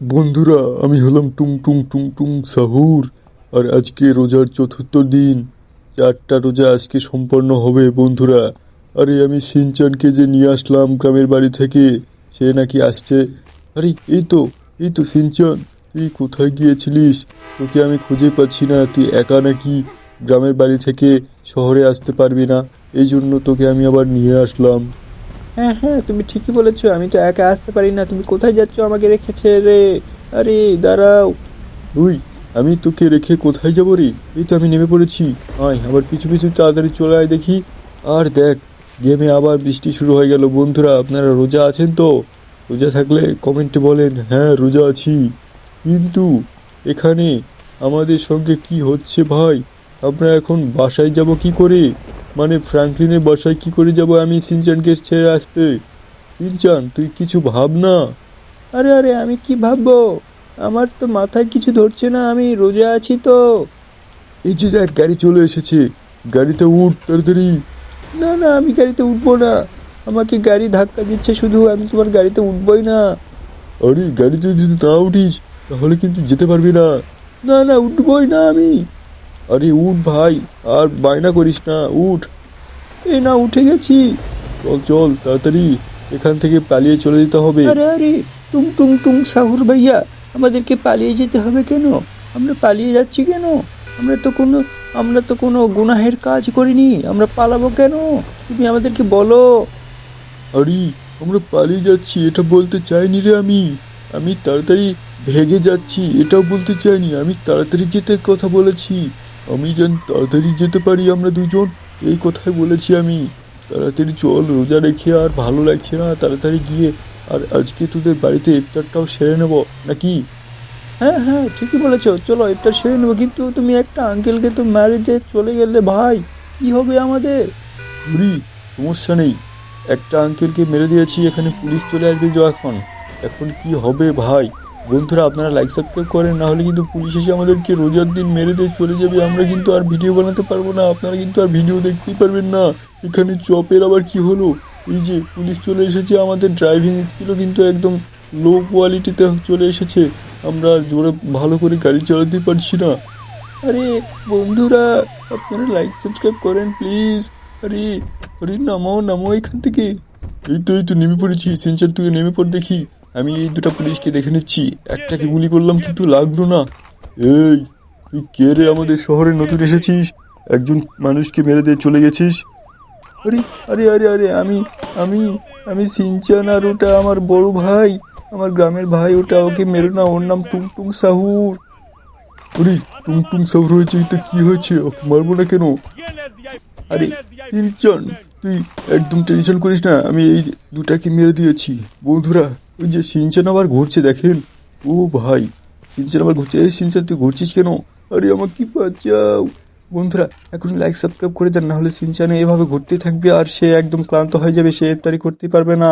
বন্ধুরা, আমি হলাম টুং টুং টুং টুং সাহুর। আর আজকে রোজার চতুর্থ দিন। 4টা রোজা আজকে সম্পন্ন হবে বন্ধুরা। আরে আমি সিনচানকে যে নিয়ে আসলাম গ্রামের বাড়ি থেকে, সে নাকি আসছে। আরে এই তো সিনচান, তুই কোথায় গিয়েছিলিস? তোকে আমি খুঁজে পাচ্ছি না। তুই একা নাকি গ্রামের বাড়ি থেকে শহরে আসতে পারবি না, এই জন্য তোকে আমি আবার নিয়ে আসলাম। হ্যাঁ হ্যাঁ, তুমি ঠিকই বলেছো, আমি তো একা আসতে পারি না। তুমি কোথায় যাচ্ছ আমাকে রেখেছে রে? আরে দাঁড়াও। তুই, আমি তোকে রেখে কোথায় যাবো রে? এই তো আমি নেমে পড়েছি। আয় আবার পিছু পিছু তাড়াতাড়ি চলে আয় দেখি। আর দেখ, গেমে আবার বৃষ্টি শুরু হয়ে গেল। বন্ধুরা, আপনারা রোজা আছেন তো? রোজা থাকলে কমেন্টে বলেন হ্যাঁ রোজা আছি। কিন্তু এখানে আমাদের সঙ্গে কি হচ্ছে ভাই? আমরা এখন বাসায় যাব কি করে? মানে ফ্র্যাঙ্কলিনের বাসায় কি করে যাব আমি সিনচানকে ছেড়ে আসতে? সিনচান, তুই কিছু ভাব না। আরে আরে, আমি কি ভাববো? আমার তো মাথায় কিছু ধরছে না, আমি রোজা আছি তো। এই যে দেখ, গাড়ি চলে এসেছে। গাড়িতে উঠ তাড়াতাড়ি। না না, আমি গাড়িতে উঠবো না। আমাকে গাড়ি ধাক্কা দিচ্ছে শুধু, আমি তোমার গাড়িতে উঠবোই না। আরে গাড়িতে যদি না উঠিস তাহলে কিন্তু যেতে পারবি না। না না, উঠবোই না আমি। আরে উঠ ভাই, আর বায়না করিস না, উঠ। এই না, উঠে গেছি। চল চল তাড়াতাড়ি, এখান থেকে পালিয়ে চলে যেতে হবে। আরে আরে, টুং টুং টুং সাহুর ভাইয়া, আমাদেরকে পালিয়ে যেতে হবে কেন? আমরা পালিয়ে যাচ্ছি কেন? আমরা তো কোনো আমরা তো কোনো গুনাহের কাজ করিনি, আমরা পালাবো কেন? তুমি আমাদেরকে বলো। আরে আমরা পালিয়ে যাচ্ছি এটা বলতে চাইনি রে। আমি আমি তাড়াতাড়ি ভেগে যাচ্ছি এটাও বলতে চাইনি। আমি তাড়াতাড়ি যেতে কথা বলেছি। আমি যেন তাড়াতাড়ি যেতে পারি আমরা দুজন, এই কথাই বলেছি আমি। তাড়াতাড়ি চল, রোজা রেখে আর ভালো লাগছে না, তাড়াতাড়ি গিয়ে আর আজকে তোদের বাড়িতে ইফতারটাও সেরে নেব নাকি? হ্যাঁ হ্যাঁ, ঠিকই বলেছো, চলো এটা সেরে নেবো। কিন্তু তুমি একটা আঙ্কেলকে তো মেরে দিয়ে চলে গেলে ভাই, কি হবে আমাদের? বুড়ি, সমস্যা নেই। একটা আঙ্কেলকে মেরে দিয়েছি, এখানে পুলিশ চলে আসবে যে এখন। এখন কি হবে ভাই? বন্ধুরা, আপনারা লাইক সাবস্ক্রাইব করেন, না হলে কিন্তু পুলিশ এসে আমাদেরকে রোজার দিন মেরে দিয়ে চলে যাবে। আমরা কিন্তু আর ভিডিও বানাতে পারবো না, আপনারা কিন্তু আর ভিডিও দেখতেই পারবেন না। এখানে চপের আবার কি হলো? এই যে পুলিশ চলে এসেছে, আমাদের ড্রাইভিং স্কিলও কিন্তু একদম লো কোয়ালিটিতে চলে এসেছে। আমরা জোরে ভালো করে গাড়ি চালাতে পারছি না। আরে বন্ধুরা, আপনারা লাইক সাবস্ক্রাইব করেন প্লিজ। আরে আরে, নামো নামো এখান থেকে। এই তো নেমে পড়েছি। সিনচান, তুই নেমে পড় দেখি। আমি এই দুটো পুলিশকে দেখে নিচ্ছি। একটাকে গুলি করলাম কিন্তু লাগলো না। এই, তুই কে রে? আমাদের শহরে নতুন এসেছিস, একজন মানুষকে মেরে দিয়ে চলে গেছিস। আরে আরে আরে আরে, আমি আমি আমি সিনচান, আর ওটা আমার বড় ভাই, আমার গ্রামের ভাই। ওটা, ওকে মেরো না, ওর নাম টুং টুং সাহুর। আরে টুং টুং সাউর হয়েছে, তো কি হয়েছে? ওকে মারবো না কেন? আরে সিনচান, তুই একদম টেনশন করিস না, আমি এই দুটাকে মেরে দিয়েছি। বন্ধুরা, ওই যে সিনচান আবার ঘুরছে দেখেন। ও ভাই, সিনচান আবার ঘুরছে। এই সিনচান, তুই ঘুরছিস কেন? আরে আমাকে বাঁচাও। বন্ধুরা, এখন লাইক সাবস্ক্রাইব করে দেন, না হলে সিনচান এভাবে ঘুরতেই থাকবে আর সে একদম ক্লান্ত হয়ে যাবে, সে ইফতারি করতে পারবে না।